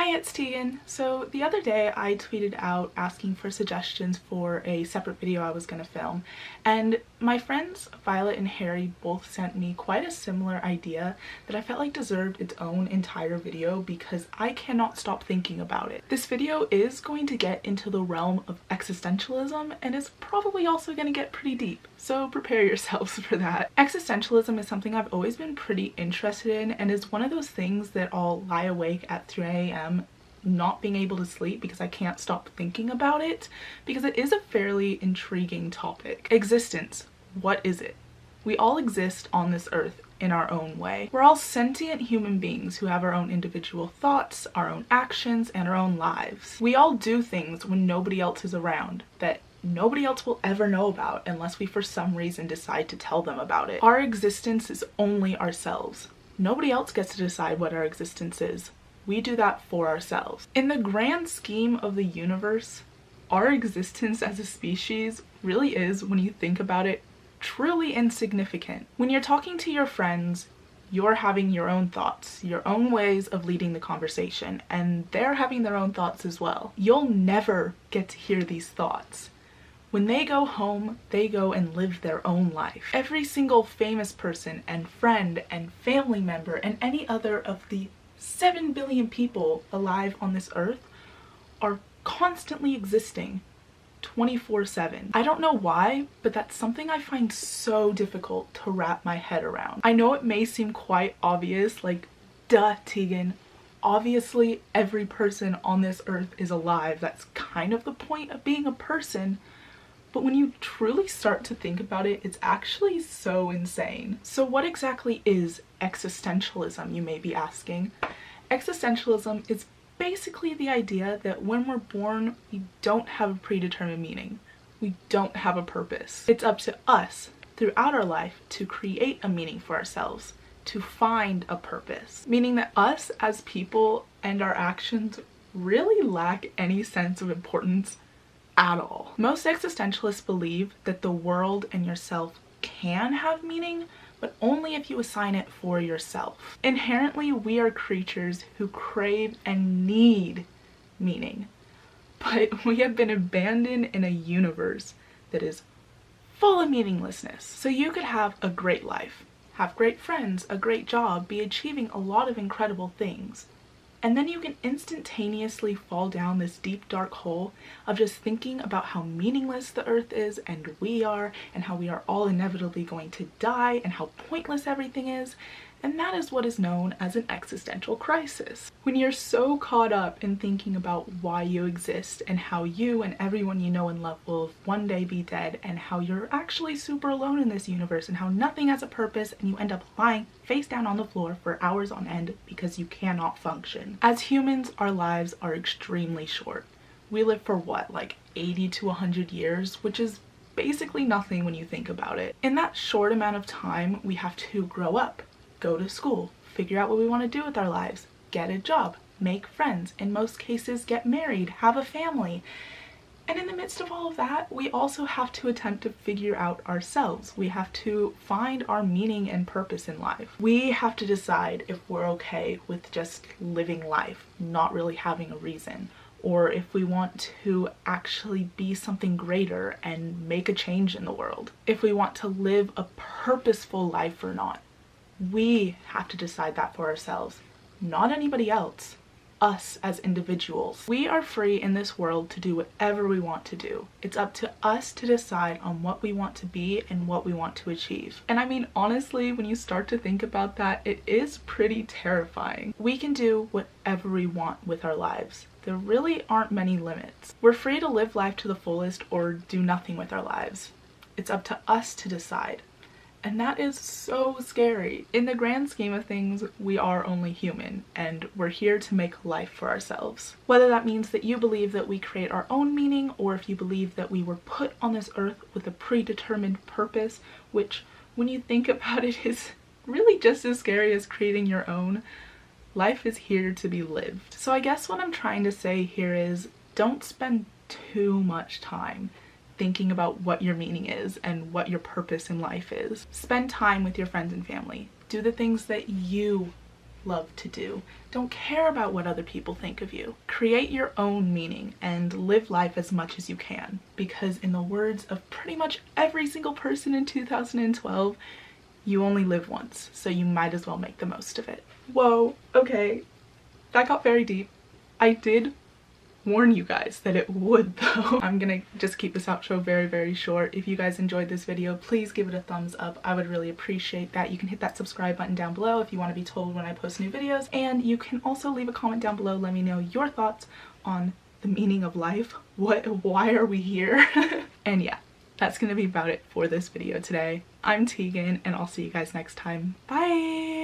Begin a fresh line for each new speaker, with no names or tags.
Hi, it's Tegan. So the other day I tweeted out asking for suggestions for a separate video I was going to film, and my friends Violet and Harry both sent me quite a similar idea that I felt like deserved its own entire video because I cannot stop thinking about it. This video is going to get into the realm of existentialism and is probably also going to get pretty deep, so prepare yourselves for that. Existentialism is something I've always been pretty interested in and is one of those things that I'll lie awake at 3 a.m. not being able to sleep because I can't stop thinking about it, because it is a fairly intriguing topic. Existence. What is it? We all exist on this earth in our own way. We're all sentient human beings who have our own individual thoughts, our own actions, and our own lives. We all do things when nobody else is around that nobody else will ever know about unless we for some reason decide to tell them about it. Our existence is only ourselves. Nobody else gets to decide what our existence is. We do that for ourselves. In the grand scheme of the universe, our existence as a species really is, when you think about it, truly insignificant. When you're talking to your friends, you're having your own thoughts, your own ways of leading the conversation, and they're having their own thoughts as well. You'll never get to hear these thoughts. When they go home, they go and live their own life. Every single famous person and friend and family member and any other of the 7 billion people alive on this earth are constantly existing 24/7. I don't know why, but that's something I find so difficult to wrap my head around. I know it may seem quite obvious, like, duh, Tegan. Obviously, every person on this earth is alive. That's kind of the point of being a person. But when you truly start to think about it, it's actually so insane. So what exactly is existentialism, you may be asking? Existentialism is basically the idea that when we're born, we don't have a predetermined meaning. We don't have a purpose. It's up to us throughout our life to create a meaning for ourselves, to find a purpose. Meaning that us as people and our actions really lack any sense of importance at all. Most existentialists believe that the world and yourself can have meaning, but only if you assign it for yourself. Inherently, we are creatures who crave and need meaning, but we have been abandoned in a universe that is full of meaninglessness. So you could have a great life, have great friends, a great job, be achieving a lot of incredible things, and then you can instantaneously fall down this deep dark hole of just thinking about how meaningless the earth is and we are, and how we are all inevitably going to die, and how pointless everything is. And that is what is known as an existential crisis. When you're so caught up in thinking about why you exist and how you and everyone you know and love will one day be dead, and how you're actually super alone in this universe, and how nothing has a purpose, and you end up lying face down on the floor for hours on end because you cannot function. As humans, our lives are extremely short. We live for what, like 80 to 100 years, which is basically nothing when you think about it. In that short amount of time, we have to grow up, go to school, figure out what we want to do with our lives, get a job, make friends, in most cases get married, have a family. And in the midst of all of that, we also have to attempt to figure out ourselves. We have to find our meaning and purpose in life. We have to decide if we're okay with just living life, not really having a reason, or if we want to actually be something greater and make a change in the world. If we want to live a purposeful life or not. We have to decide that for ourselves, not anybody else. Us as individuals. We are free in this world to do whatever we want to do. It's up to us to decide on what we want to be and what we want to achieve. And I mean, honestly, when you start to think about that, it is pretty terrifying. We can do whatever we want with our lives. There really aren't many limits. We're free to live life to the fullest or do nothing with our lives. It's up to us to decide. And that is so scary. In the grand scheme of things, we are only human, and we're here to make life for ourselves. Whether that means that you believe that we create our own meaning, or if you believe that we were put on this earth with a predetermined purpose, which, when you think about it, is really just as scary as creating your own. Life is here to be lived. So I guess what I'm trying to say here is, don't spend too much time thinking about what your meaning is and what your purpose in life is. Spend time with your friends and family. Do the things that you love to do. Don't care about what other people think of you. Create your own meaning and live life as much as you can, because in the words of pretty much every single person in 2012, you only live once, so you might as well make the most of it. Whoa, okay, that got very deep. I did warn you guys that it would though. I'm gonna just keep this outro very short. If you guys enjoyed this video, please give it a thumbs up. I would really appreciate that. You can hit that subscribe button down below if you want to be told when I post new videos, and you can also leave a comment down below. Let me know your thoughts on the meaning of life. Why are we here? And yeah, that's gonna be about it for this video today. I'm Tegan, and I'll see you guys next time. Bye!